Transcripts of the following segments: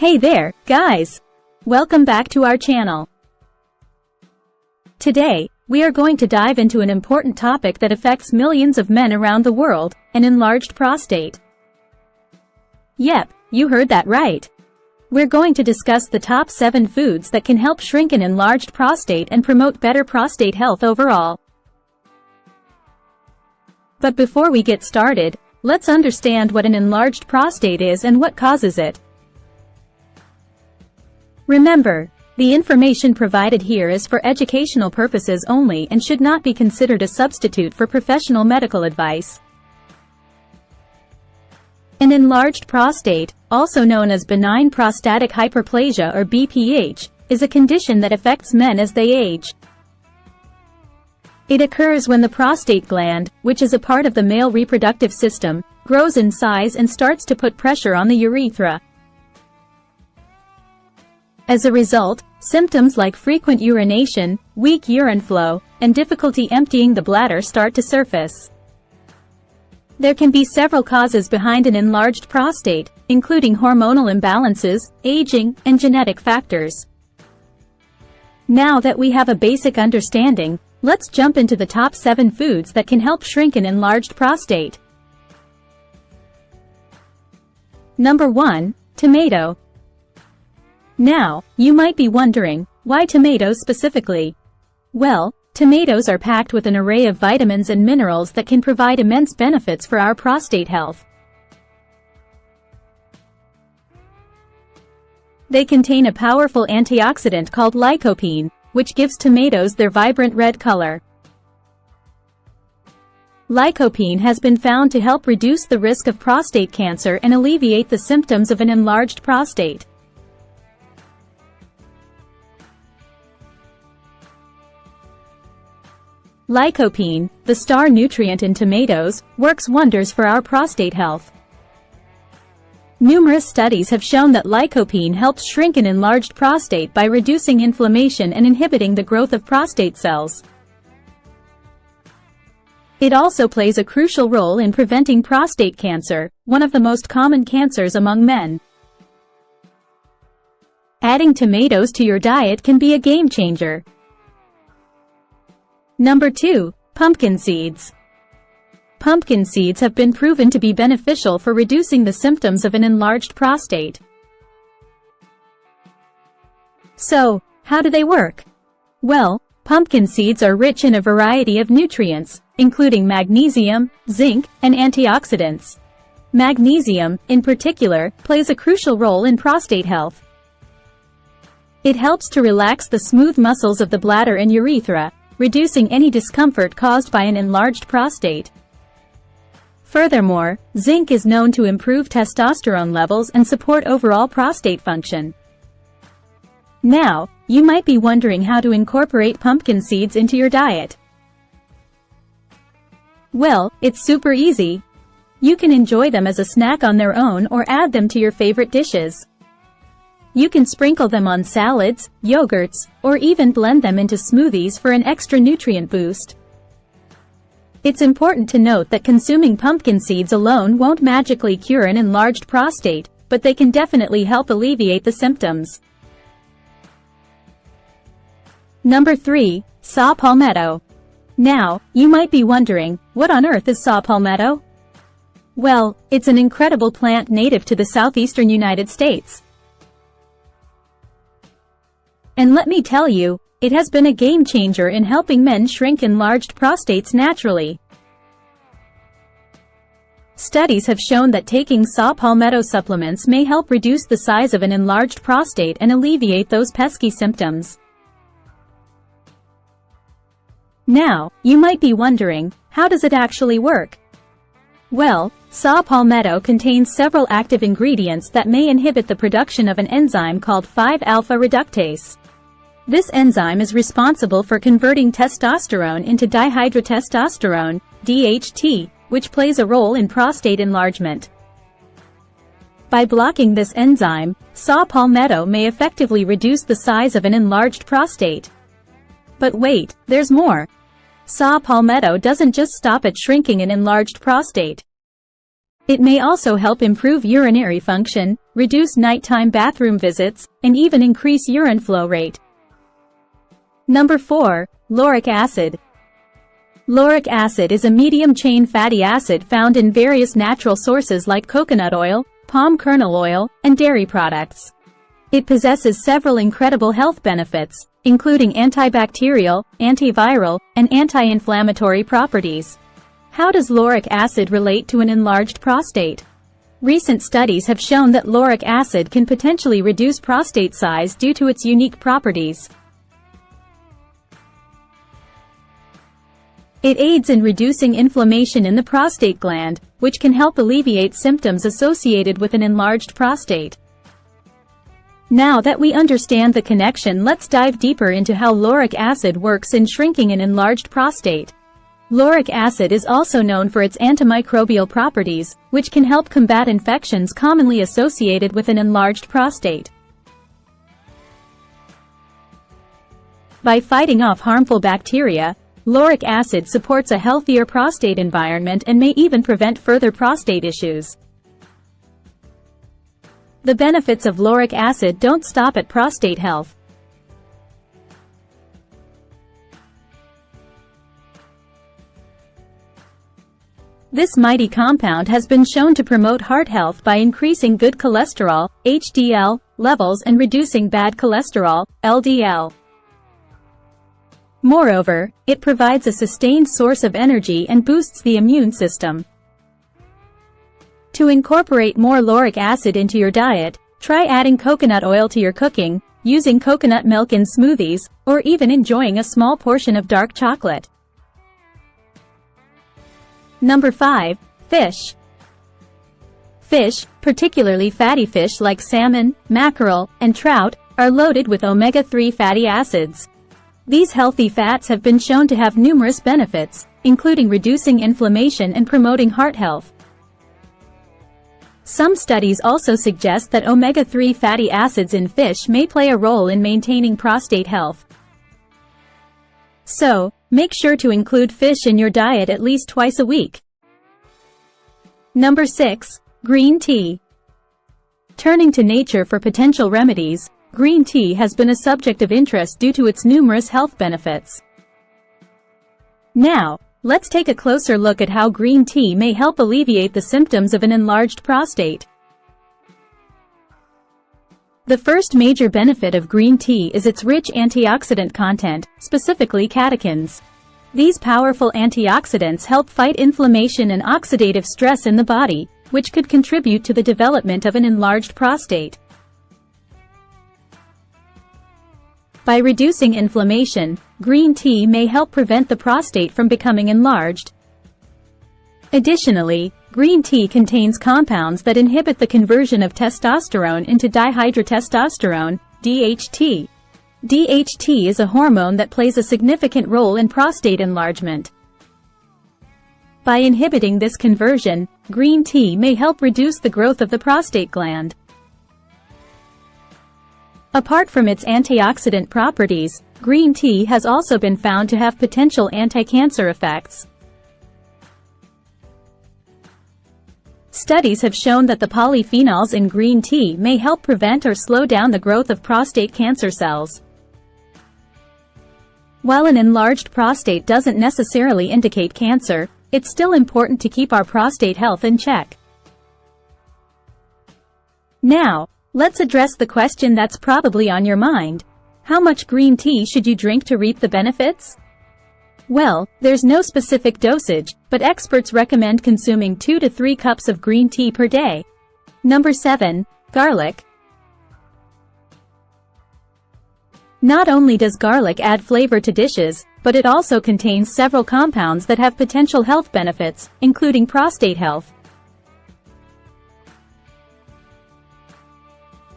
Hey there, guys! Welcome back to our channel. Today, we are going to dive into an important topic that affects millions of men around the world, an enlarged prostate. Yep, you heard that right. We're going to discuss the top 7 foods that can help shrink an enlarged prostate and promote better prostate health overall. But before we get started, let's understand what an enlarged prostate is and what causes it. Remember, the information provided here is for educational purposes only and should not be considered a substitute for professional medical advice. An enlarged prostate, also known as benign prostatic hyperplasia or BPH, is a condition that affects men as they age. It occurs when the prostate gland, which is a part of the male reproductive system, grows in size and starts to put pressure on the urethra. As a result, symptoms like frequent urination, weak urine flow, and difficulty emptying the bladder start to surface. There can be several causes behind an enlarged prostate, including hormonal imbalances, aging, and genetic factors. Now that we have a basic understanding, let's jump into the top 7 foods that can help shrink an enlarged prostate. Number 1. Tomato. Now, you might be wondering, why tomatoes specifically? Well, tomatoes are packed with an array of vitamins and minerals that can provide immense benefits for our prostate health. They contain a powerful antioxidant called lycopene, which gives tomatoes their vibrant red color. Lycopene has been found to help reduce the risk of prostate cancer and alleviate the symptoms of an enlarged prostate. Lycopene, the star nutrient in tomatoes, works wonders for our prostate health. Numerous studies have shown that lycopene helps shrink an enlarged prostate by reducing inflammation and inhibiting the growth of prostate cells. It also plays a crucial role in preventing prostate cancer, one of the most common cancers among men. Adding tomatoes to your diet can be a game changer. Number 2. Pumpkin seeds. Pumpkin seeds have been proven to be beneficial for reducing the symptoms of an enlarged prostate. So, how do they work? Well, pumpkin seeds are rich in a variety of nutrients, including magnesium, zinc, and antioxidants. Magnesium, in particular, plays a crucial role in prostate health. It helps to relax the smooth muscles of the bladder and urethra, reducing any discomfort caused by an enlarged prostate. Furthermore, zinc is known to improve testosterone levels and support overall prostate function. Now, you might be wondering how to incorporate pumpkin seeds into your diet. Well, it's super easy. You can enjoy them as a snack on their own or add them to your favorite dishes. You can sprinkle them on salads, yogurts, or even blend them into smoothies for an extra nutrient boost. It's important to note that consuming pumpkin seeds alone won't magically cure an enlarged prostate, but they can definitely help alleviate the symptoms. Number 3. Saw palmetto. Now, you might be wondering, what on earth is saw palmetto? Well, it's an incredible plant native to the southeastern United States. And let me tell you, it has been a game changer in helping men shrink enlarged prostates naturally. Studies have shown that taking saw palmetto supplements may help reduce the size of an enlarged prostate and alleviate those pesky symptoms. Now, you might be wondering, how does it actually work? Well, saw palmetto contains several active ingredients that may inhibit the production of an enzyme called 5-alpha reductase. This enzyme is responsible for converting testosterone into dihydrotestosterone, DHT, which plays a role in prostate enlargement. By blocking this enzyme, saw palmetto may effectively reduce the size of an enlarged prostate. But wait, there's more. Saw palmetto doesn't just stop at shrinking an enlarged prostate. It may also help improve urinary function, reduce nighttime bathroom visits, and even increase urine flow rate. Number 4. Lauric acid. Lauric acid is a medium-chain fatty acid found in various natural sources like coconut oil, palm kernel oil, and dairy products. It possesses several incredible health benefits, including antibacterial, antiviral, and anti-inflammatory properties. How does lauric acid relate to an enlarged prostate? Recent studies have shown that lauric acid can potentially reduce prostate size due to its unique properties. It aids in reducing inflammation in the prostate gland, which can help alleviate symptoms associated with an enlarged prostate. Now that we understand the connection, let's dive deeper into how lauric acid works in shrinking an enlarged prostate. Lauric acid is also known for its antimicrobial properties, which can help combat infections commonly associated with an enlarged prostate. By fighting off harmful bacteria, lauric acid supports a healthier prostate environment and may even prevent further prostate issues. The benefits of lauric acid don't stop at prostate health. This mighty compound has been shown to promote heart health by increasing good cholesterol, HDL, levels and reducing bad cholesterol, LDL. Moreover, it provides a sustained source of energy and boosts the immune system. To incorporate more lauric acid into your diet, try adding coconut oil to your cooking, using coconut milk in smoothies, or even enjoying a small portion of dark chocolate. Number 5. Fish. Fish, particularly fatty fish like salmon, mackerel, and trout, are loaded with omega-3 fatty acids. These healthy fats have been shown to have numerous benefits, including reducing inflammation and promoting heart health. Some studies also suggest that omega-3 fatty acids in fish may play a role in maintaining prostate health. So, make sure to include fish in your diet at least twice a week. Number 6. Green tea. Turning to nature for potential remedies, green tea has been a subject of interest due to its numerous health benefits. Now, let's take a closer look at how green tea may help alleviate the symptoms of an enlarged prostate. The first major benefit of green tea is its rich antioxidant content, specifically catechins. These powerful antioxidants help fight inflammation and oxidative stress in the body, which could contribute to the development of an enlarged prostate. By reducing inflammation, green tea may help prevent the prostate from becoming enlarged. Additionally, green tea contains compounds that inhibit the conversion of testosterone into dihydrotestosterone, DHT. DHT is a hormone that plays a significant role in prostate enlargement. By inhibiting this conversion, green tea may help reduce the growth of the prostate gland. Apart from its antioxidant properties, green tea has also been found to have potential anti-cancer effects. Studies have shown that the polyphenols in green tea may help prevent or slow down the growth of prostate cancer cells. While an enlarged prostate doesn't necessarily indicate cancer, it's still important to keep our prostate health in check. Now, let's address the question that's probably on your mind. How much green tea should you drink to reap the benefits? Well, there's no specific dosage, but experts recommend consuming 2 to 3 cups of green tea per day. Number 7. Garlic. Not only does garlic add flavor to dishes, but it also contains several compounds that have potential health benefits, including prostate health.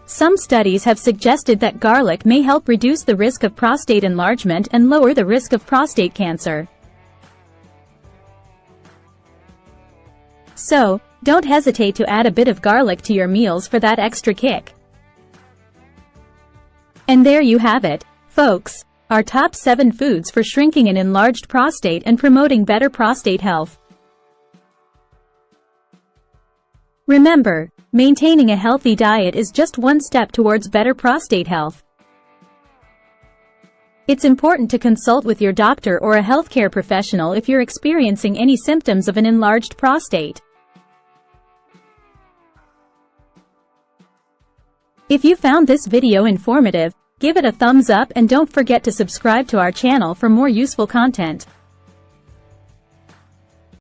Some studies have suggested that garlic may help reduce the risk of prostate enlargement and lower the risk of prostate cancer. So, don't hesitate to add a bit of garlic to your meals for that extra kick. And there you have it, folks, our top 7 foods for shrinking an enlarged prostate and promoting better prostate health. Remember, maintaining a healthy diet is just one step towards better prostate health. It's important to consult with your doctor or a healthcare professional if you're experiencing any symptoms of an enlarged prostate. If you found this video informative, give it a thumbs up and don't forget to subscribe to our channel for more useful content.